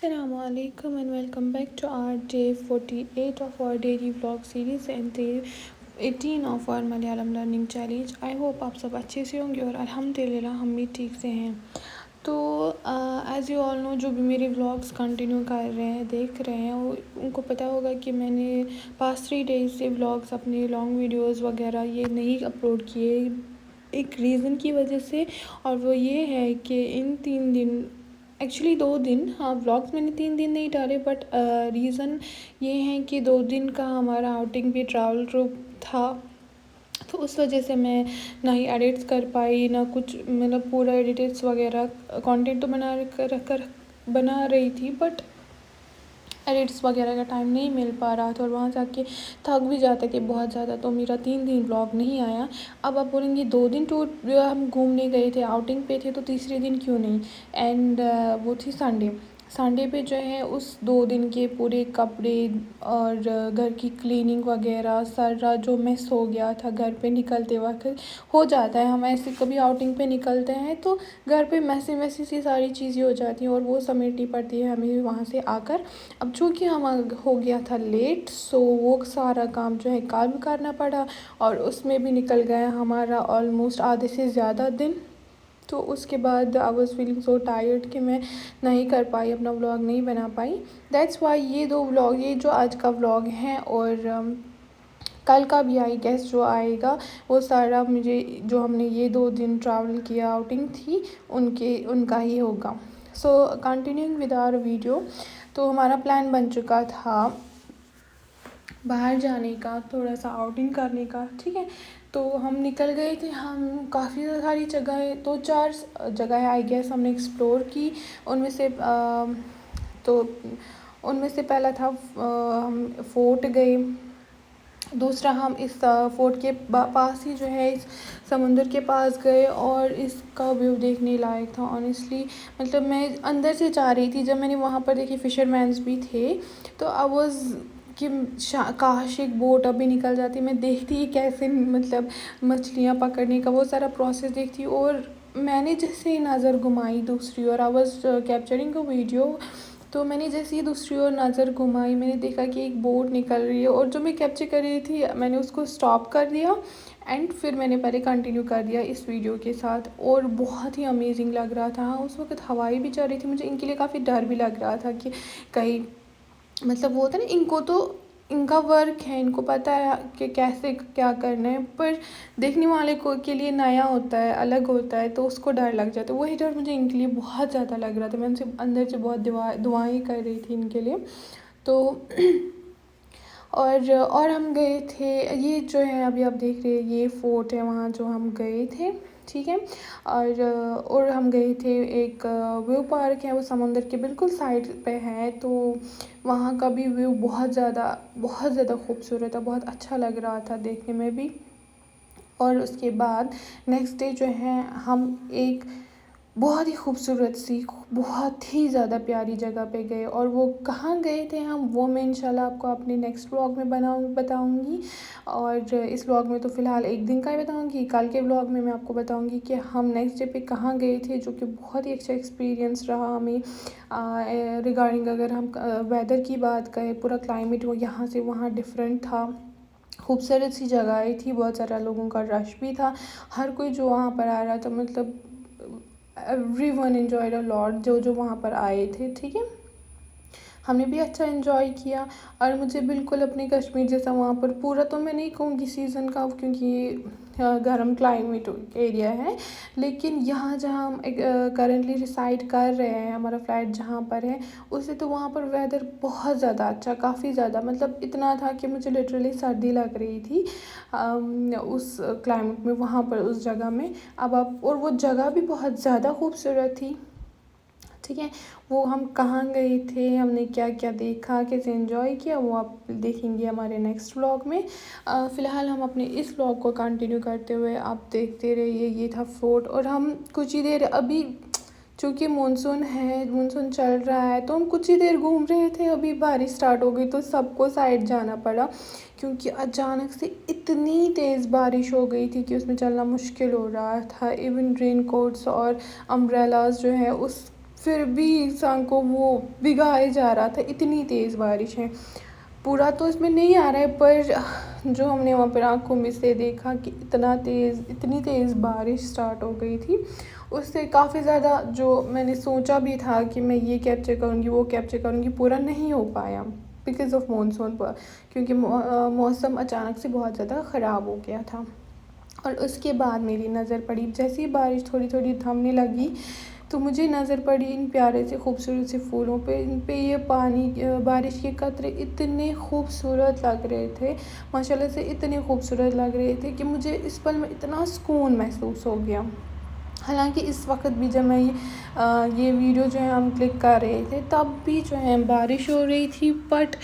Assalamualaikum and welcome back to our day 48 of our daily vlog series and day 18 of our Malayalam learning challenge. I hope आप सब अच्छे से होंगे और अल्हम्दुलिल्लाह हम भी ठीक से हैं। तो एज़ यू ऑल नो, जो भी मेरे व्लॉग्स कंटिन्यू कर रहे हैं, देख रहे हैं, वो उनको पता होगा कि मैंने पास्ट 3 डेज़ से व्लॉग्स, अपने लॉन्ग वीडियोस वगैरह ये नहीं अपलोड किए, एक रीज़न की वजह से। और वो ये है कि इन 3 दिन, एक्चुअली 2 दिन, हाँ व्लॉग्स मैंने 3 दिन नहीं डाले, बट रीज़न ये है कि 2 दिन का हमारा आउटिंग पे ट्रैवल ट्रिप था, तो उस वजह से मैं ना ही एडिट्स कर पाई, ना कुछ, मतलब पूरा एडिट्स वगैरह कंटेंट तो बना रही थी, बट एडिट्स वगैरह का टाइम नहीं मिल पा रहा था और वहाँ जाके थक भी जाते थे बहुत ज़्यादा, तो मेरा 3 दिन व्लॉग नहीं आया। अब आप बोलेंगे 2 दिन टूर हम घूमने गए थे, आउटिंग पे थे, तो तीसरे दिन क्यों नहीं। एंड वो थी संडे पे जो है उस 2 दिन के पूरे कपड़े और घर की क्लीनिंग वगैरह सारा जो मिस हो गया था घर पे निकलते वक्त, हो जाता है, हम ऐसे कभी आउटिंग पे निकलते हैं तो घर पे मैसी सी सारी चीज़ें हो जाती हैं और वो समेटनी पड़ती है हमें वहाँ से आकर। अब चूँकि हम हो गया था लेट, सो वो सारा काम जो है कल करना पड़ा और उसमें भी निकल गया हमारा ऑलमोस्ट आधे से ज़्यादा दिन। तो उसके बाद I was feeling so tired कि मैं नहीं कर पाई, अपना व्लॉग नहीं बना पाई। दैट्स वाई ये 2 व्लॉग, ये जो आज का व्लॉग है और कल का भी आई गेस जो आएगा, वो सारा मुझे, जो हमने ये 2 दिन ट्रैवल किया, आउटिंग थी, उनका ही होगा। So continuing with our video, तो हमारा प्लान बन चुका था बाहर जाने का, थोड़ा सा आउटिंग करने का, ठीक है। तो हम निकल गए थे, हम काफ़ी सारी जगहें, 2-4 जगह आई गेस हमने एक्सप्लोर की। उनमें से पहला था हम फोर्ट गए, दूसरा हम इस फोर्ट के पास ही जो है इस समुंदर के पास गए और इसका व्यू देखने लायक था ऑनेस्टली। मतलब मैं अंदर से जा रही थी, जब मैंने वहाँ पर देखी फिशरमैन्स भी थे, तो आई वॉज़ कि काश एक बोट अभी निकल जाती, मैं देखती कैसे, मतलब मछलियाँ पकड़ने का वो सारा प्रोसेस देखती। और मैंने जैसे ही नज़र घुमाई दूसरी ओर, I was capturing a video, तो मैंने जैसे ही दूसरी ओर नज़र घुमाई, मैंने देखा कि एक बोट निकल रही है और जो मैं कैप्चर कर रही थी मैंने उसको स्टॉप कर दिया एंड फिर मैंने पहले कंटिन्यू कर दिया इस वीडियो के साथ। और बहुत ही अमेजिंग लग रहा था। उस वक्त हवाएं भी चल रही थी, मुझे इनके लिए काफ़ी डर भी लग रहा था कि कहीं, मतलब वो होता है ना, इनको तो इनका वर्क है, इनको पता है कि कैसे क्या करना है, पर देखने वाले को के लिए नया होता है, अलग होता है, तो उसको डर लग जाता है। वही डर मुझे इनके लिए बहुत ज़्यादा लग रहा था। मैं उनसे अंदर से बहुत दुआएं कर रही थी इनके लिए। तो और हम गए थे, ये जो है अभी आप देख रहे हैं ये फोर्ट है वहाँ जो हम गए थे, ठीक है। और हम गए थे एक व्यू पार्क है, वो समुंदर के बिल्कुल साइड पे है, तो वहाँ का भी व्यू बहुत ज़्यादा खूबसूरत है, बहुत अच्छा लग रहा था देखने में भी। और उसके बाद नेक्स्ट डे जो है हम एक बहुत ही खूबसूरत सी, बहुत ही ज़्यादा प्यारी जगह पे गए। और वो कहाँ गए थे हम, वो मैं इंशाल्लाह आपको अपने नेक्स्ट व्लॉग में बताऊँगी। और इस व्लॉग में तो फ़िलहाल एक दिन का ही बताऊँगी, कल के व्लॉग में मैं आपको बताऊँगी कि हम नेक्स्ट डे पे कहाँ गए थे, जो कि बहुत ही अच्छा एक्सपीरियंस रहा हमें। रिगार्डिंग अगर हम वेदर की बात करें, पूरा क्लाइमेट वो यहाँ से वहाँ डिफरेंट था, खूबसूरत सी जगहें थी, बहुत सारा लोगों का रश भी था, हर कोई जो वहाँ पर आ रहा था, मतलब एवरीवन एंजॉयड अ लॉट जो वहाँ पर आए थे, ठीक है। हमने भी अच्छा एंजॉय किया और मुझे बिल्कुल अपने कश्मीर जैसा वहाँ पर, पूरा तो मैं नहीं कहूँगी सीज़न का क्योंकि गर्म क्लाइमेट एरिया है, लेकिन यहाँ जहाँ हम करंटली रिसाइड कर रहे हैं, हमारा फ्लैट जहाँ पर है, उससे तो वहाँ पर वेदर बहुत ज़्यादा अच्छा, काफ़ी ज़्यादा, मतलब इतना था कि मुझे लिटरली सर्दी लग रही थी उस क्लाइमेट में, वहाँ पर उस जगह में। अब आप, और वो जगह भी बहुत ज़्यादा खूबसूरत थी, ठीक है। वो हम कहाँ गए थे, हमने क्या क्या देखा, कैसे एंजॉय किया, वो आप देखेंगे हमारे नेक्स्ट व्लॉग में। फ़िलहाल हम अपने इस व्लॉग को कंटिन्यू करते हुए आप देखते रहिए। ये था फोर्ट और हम कुछ ही देर, अभी चूँकि मानसून चल रहा है, तो हम कुछ ही देर घूम रहे थे, अभी बारिश स्टार्ट हो गई तो सबको साइड जाना पड़ा, क्योंकि अचानक से इतनी तेज़ बारिश हो गई थी कि उसमें चलना मुश्किल हो रहा था। इवन रेन कोट्स और अम्ब्रेलाज जो है उस फिर भी इंसान को वो भिगाए जा रहा था, इतनी तेज़ बारिश है। पूरा तो इसमें नहीं आ रहा है, पर जो हमने वहाँ पर आँखों में से देखा कि इतनी तेज़ बारिश स्टार्ट हो गई थी, उससे काफ़ी ज़्यादा जो मैंने सोचा भी था कि मैं ये कैप्चर करूँगी, वो कैप्चर करूँगी, पूरा नहीं हो पाया बिकॉज़ ऑफ मानसून पर, क्योंकि मौसम अचानक से बहुत ज़्यादा ख़राब हो गया था। और उसके बाद मेरी नज़र पड़ी, जैसे ही बारिश थोड़ी थोड़ी थमने लगी तो मुझे नज़र पड़ी इन प्यारे से खूबसूरत से फूलों पे। इन पे ये पानी बारिश के कतरे इतने खूबसूरत लग रहे थे, माशाल्लाह से इतने खूबसूरत लग रहे थे कि मुझे इस पल में इतना सुकून महसूस हो गया। हालांकि इस वक्त भी जब मैं ये वीडियो जो है हम क्लिक कर रहे थे, तब भी जो है बारिश हो रही थी, बट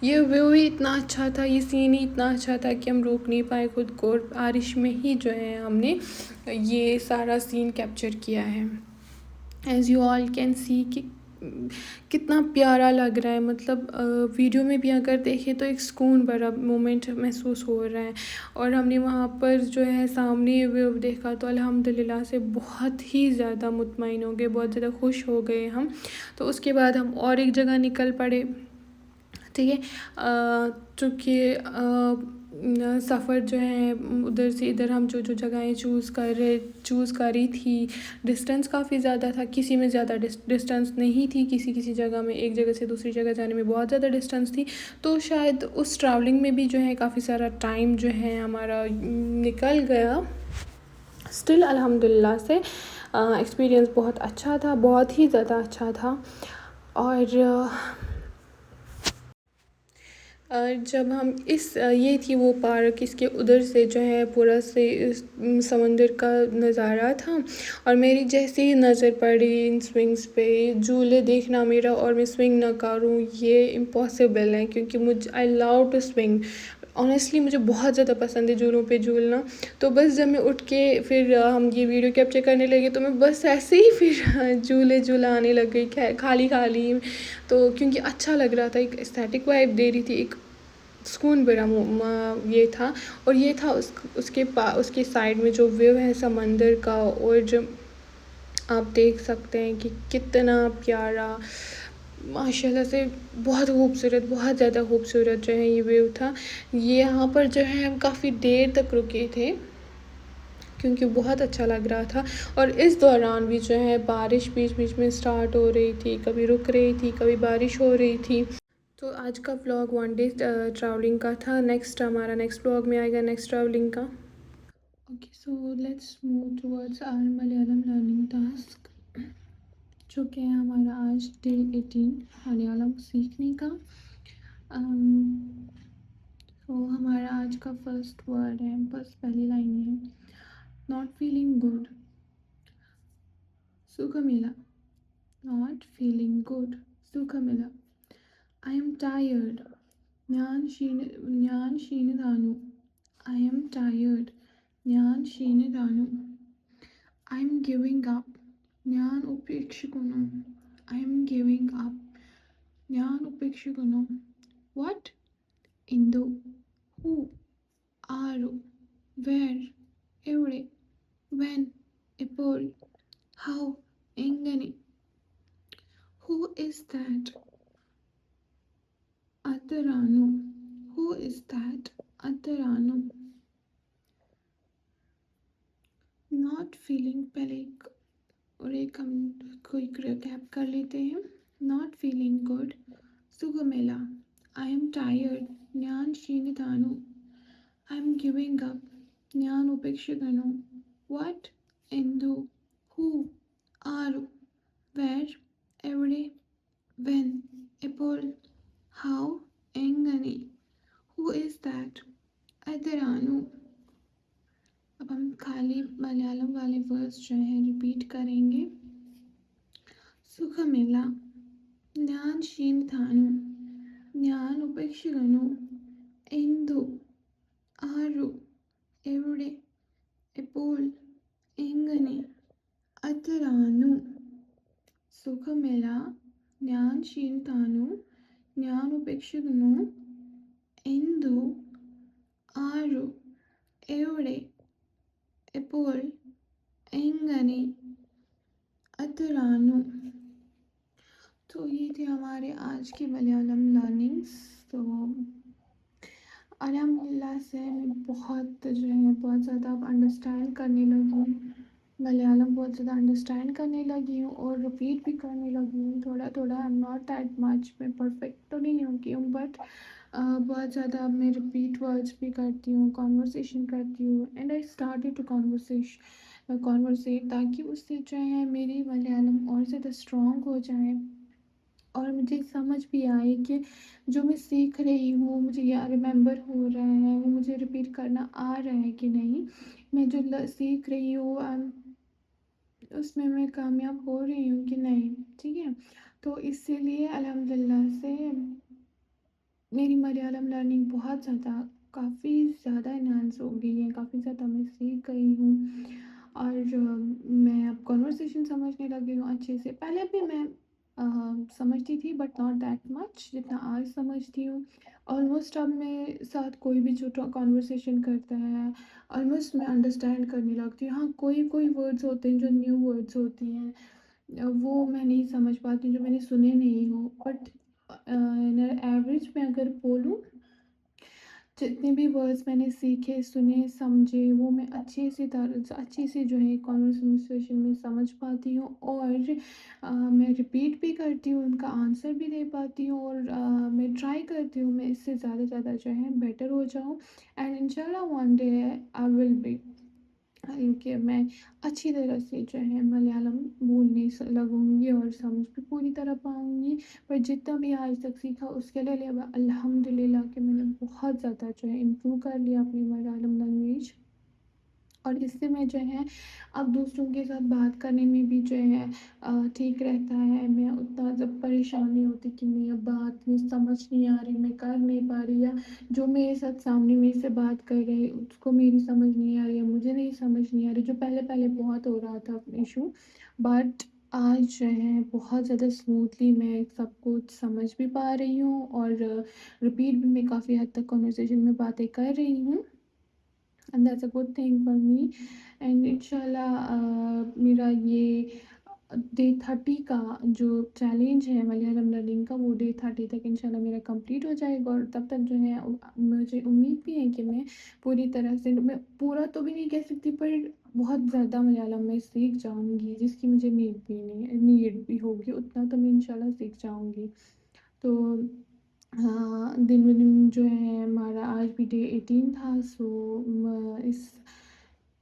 ये व्यू ही इतना अच्छा था, ये सीन ही इतना अच्छा था कि हम रोक नहीं पाए खुद को, और बारिश में ही जो है हमने ये सारा सीन कैप्चर किया है। As you all can see कि कितना प्यारा लग रहा है, मतलब वीडियो में भी अगर देखें तो एक सुकून भरा मोमेंट महसूस हो रहा है। और हमने वहाँ पर जो है सामने व्यू देखा तो अल्हम्दुलिल्लाह से बहुत ही ज़्यादा मुतमईन हो गए, बहुत ज़्यादा खुश हो गए हम। तो उसके बाद हम और एक जगह निकल पड़े, ठीक है। चूँकि सफ़र जो है उधर से इधर हम जो जो जगहें चूज़ करी थी, डिस्टेंस काफ़ी ज़्यादा था, किसी में ज़्यादा डिस्टेंस नहीं थी, किसी किसी जगह में एक जगह से दूसरी जगह जाने में बहुत ज़्यादा डिस्टेंस थी। तो शायद उस ट्रैवलिंग में भी जो है काफ़ी सारा टाइम जो है हमारा निकल गया। स्टिल अल्हम्दुलिल्लाह से एक्सपीरियंस बहुत अच्छा था, बहुत ही ज़्यादा अच्छा था। और जब हम ये थी वो पार्क, इसके उधर से जो है पूरा से समंदर का नज़ारा था, और मेरी जैसे ही नज़र पड़ी इन स्विंग्स पे, झूले देखना मेरा और मैं स्विंग ना करूँ ये इम्पॉसिबल है, क्योंकि I love to swing. Honestly मुझे बहुत ज़्यादा पसंद है झूलों पे झूलना। तो बस जब मैं उठ के फिर हम ये वीडियो कैप्चर करने लगे, तो मैं बस ऐसे ही फिर झूलाने लग गई खाली खाली। तो क्योंकि अच्छा लग रहा था, एक एस्थेटिक वाइब दे रही थी, एक सुकून भरा ये था। और ये था उसके साइड में जो व्यू है समंदर का, और जो आप देख सकते हैं कि कितना प्यारा, माशाल्लाह से बहुत खूबसूरत, बहुत ज़्यादा खूबसूरत जो है ये व्यू था। ये यहाँ पर जो है हम काफ़ी देर तक रुके थे, क्योंकि बहुत अच्छा लग रहा था। और इस दौरान भी जो है बारिश बीच बीच में स्टार्ट हो रही थी, कभी रुक रही थी, कभी बारिश हो रही थी। तो आज का व्लॉग 1 डे ट्रैवलिंग का था। हमारा नेक्स्ट व्लॉग में आएगा नेक्स्ट ट्रैवलिंग का। Okay, so let's move towards our Malayalam learning task, जो कि है हमारा आज डे 18 मलयालम सीखने का। तो हमारा आज का फर्स्ट वर्ड है, बस पहली लाइन है, नॉट फीलिंग गुड। सुखमिला, नॉट फीलिंग गुड, सुखमिला। I am tired. ഞാൻ ക്ഷീണിതanu. I am tired. ഞാൻ ക്ഷീണിതanu. I am giving up. ഞാൻ ഉപേക്ഷിക്കുന്നു. I am giving up. ഞാൻ ഉപേക്ഷിക്കുന്നു. What? എന്തു? Who? ആരു? Where? എവിടെ? When? എപ്പോൾ? How? എങ്ങനെ? Who is that? Ataranu. Who is that? Ataranu. Not feeling पहले और एक हम कोई कैप कर लेते हैं। Not feeling good. സുഖമില്ല. I am tired. ഞാൻ ക്ഷീണിതanu. I am giving up. ഞാൻ ഉപേക്ഷിക്കുന്നു. What? എന്തു? Who? ആരു? Where? എവിടെ? When? എപ്പോൾ? How? എങ്ങനെ? Who is that? അതാരാണു? अब हम खाली मलयालम वाले वर्ड्स जो हैं रिपीट करेंगे। സുഖമില്ല, ഞാൻ ക്ഷീണിതanu. ഞാൻ ഉപേക്ഷിക്കുന്നു. എന്തു? ആരു? എവിടെ? എപ്പോൾ? എങ്ങനെ? അതാരാണു? സുഖമില്ല, ഞാൻ ക്ഷീണിതanu. ഞാൻ ഉപേക്ഷിക്കുന്നു. എന്തു? ആരു? എവിടെ? എപ്പോൾ? എങ്ങനെ? അതാരാണു? तो ये थे हमारे आज की मलयालम लर्निंग्स। तो अल्हम्दुलिल्लाह से मैं बहुत जो है बहुत ज़्यादा अब अंडरस्टैंड करने लगी हूँ। मलयालम बहुत ज़्यादा अंडरस्टैंड करने लगी हूँ और रिपीट भी करने लगी हूँ थोड़ा थोड़ा। I am not that much, मैं परफेक्ट तो नहीं होगी हूँ बट बहुत ज़्यादा अब मैं रिपीट वर्ड्स भी करती हूँ, कॉन्वर्सेशन करती हूँ and I started to conversate ताकि उससे जो है मेरी मलयालम और ज़्यादा स्ट्रॉन्ग हो जाए और मुझे समझ भी आए कि जो मैं सीख रही हूँ मुझे या रिमेंबर हो रहा है, वो मुझे रिपीट करना आ रहा है कि नहीं। मैं जो सीख रही हूँ उसमें मैं कामयाब हो रही हूँ कि नहीं। ठीक है, तो इसीलिए अल्हम्दुलिल्लाह से मेरी मलयालम लर्निंग बहुत ज़्यादा काफ़ी ज़्यादा एनहांस हो गई है, काफ़ी ज़्यादा मैं सीख गई हूँ और मैं अब कॉन्वर्सेशन समझने लगी हूँ अच्छे से। पहले भी मैं समझती थी बट नॉट दैट मच जितना आज समझती हूँ। ऑलमोस्ट अब मेरे साथ कोई भी जो कॉन्वर्सेशन करता है ऑलमोस्ट मैं अंडरस्टैंड करने लगती हूँ। हाँ, कोई कोई वर्ड्स होते हैं जो न्यू वर्ड्स होती हैं, वो मैं नहीं समझ पाती हूँ, जो मैंने सुने नहीं हो बट एवरेज में अगर बोलूँ जितने भी वर्ड्स मैंने सीखे, सुने, समझे वो मैं अच्छे से जो है कॉन्वर्सेशन में समझ पाती हूँ और मैं रिपीट भी करती हूँ, उनका आंसर भी दे पाती हूँ और मैं ट्राई करती हूँ मैं इससे ज़्यादा ज़्यादा जो है बेटर हो जाऊँ एंड इंशाल्लाह one day I will be कि मैं अच्छी तरह से जो है मलयालम बोलने लगूंगी और समझ भी पूरी तरह पाऊंगी। पर जितना भी आज तक सीखा उसके लिए अब अल्हम्दुलिल्लाह कि मैंने बहुत ज़्यादा जो है इम्प्रूव कर लिया अपनी मलयालम लैंग्वेज और इससे मैं जो है अब दूसरों के साथ बात करने में भी जो है ठीक रहता है। मैं उतना जब परेशान नहीं होती कि मैं अब बात नहीं समझ नहीं आ रही, मैं कर नहीं पा रही या जो मेरे साथ सामने मेरे से बात कर रहे हैं उसको मेरी समझ नहीं आ रही है, मुझे नहीं समझ नहीं आ रही, जो पहले पहले बहुत हो रहा था इशू। बट आज जो है बहुत ज़्यादा स्मूथली मैं सब कुछ समझ भी पा रही हूँ और रिपीट भी मैं काफ़ी हद तक कॉन्वर्सेशन में बातें कर रही हूँ and that's a good thing for me and इंशाल्लाह मेरा ये डे 30 का जो चैलेंज है मलयालम लर्निंग का वो डे 30 तक इंशाल्लाह मेरा कंप्लीट हो जाएगा और तब तक जो है मुझे उम्मीद भी है कि मैं पूरी तरह से, मैं पूरा तो भी नहीं कह सकती पर बहुत ज़्यादा मलयालम में सीख जाऊंगी जिसकी मुझे नीड भी होगी, उतना तो मैं इंशाल्लाह सीख जाऊंगी। तो हाँ, दिन ब दिन जो है हमारा आज भी डे 18 था। सो इस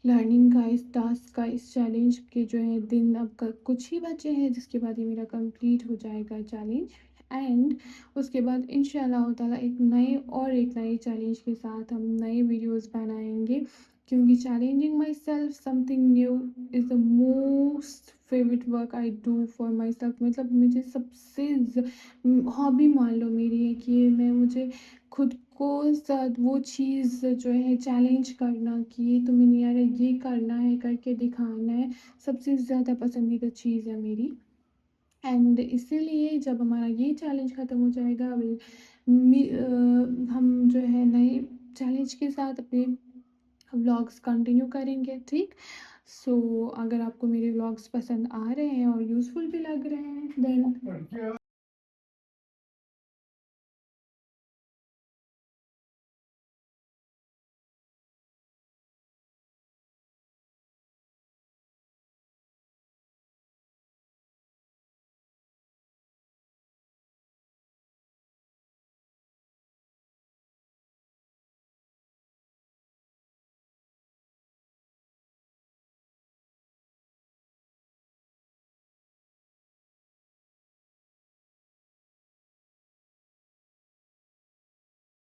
लर्निंग का, इस टास्क का, इस चैलेंज के जो है दिन अब कुछ ही बचे हैं जिसके बाद ये मेरा कंप्लीट हो जाएगा चैलेंज एंड उसके बाद इंशाल्लाह ताला एक नए चैलेंज के साथ हम नए वीडियोस बनाएंगे क्योंकि challenging my self something new is the most favourite work I do for my self. मतलब मुझे सबसे हॉबी मान लो मेरी है कि मुझे खुद को साथ वो चीज़ जो है चैलेंज करना कि ये तुम्हें नहीं आ रहा, ये करना है, करके दिखाना है, सबसे ज़्यादा पसंदीदा चीज़ है मेरी। एंड इसीलिए जब हमारा ये चैलेंज ख़त्म हो जाएगा हम जो है नए चैलेंज के साथ अपने व्लॉग्स कंटिन्यू करेंगे। ठीक, सो अगर आपको मेरे व्लॉग्स पसंद आ रहे हैं और यूज़फुल भी लग रहे हैं देन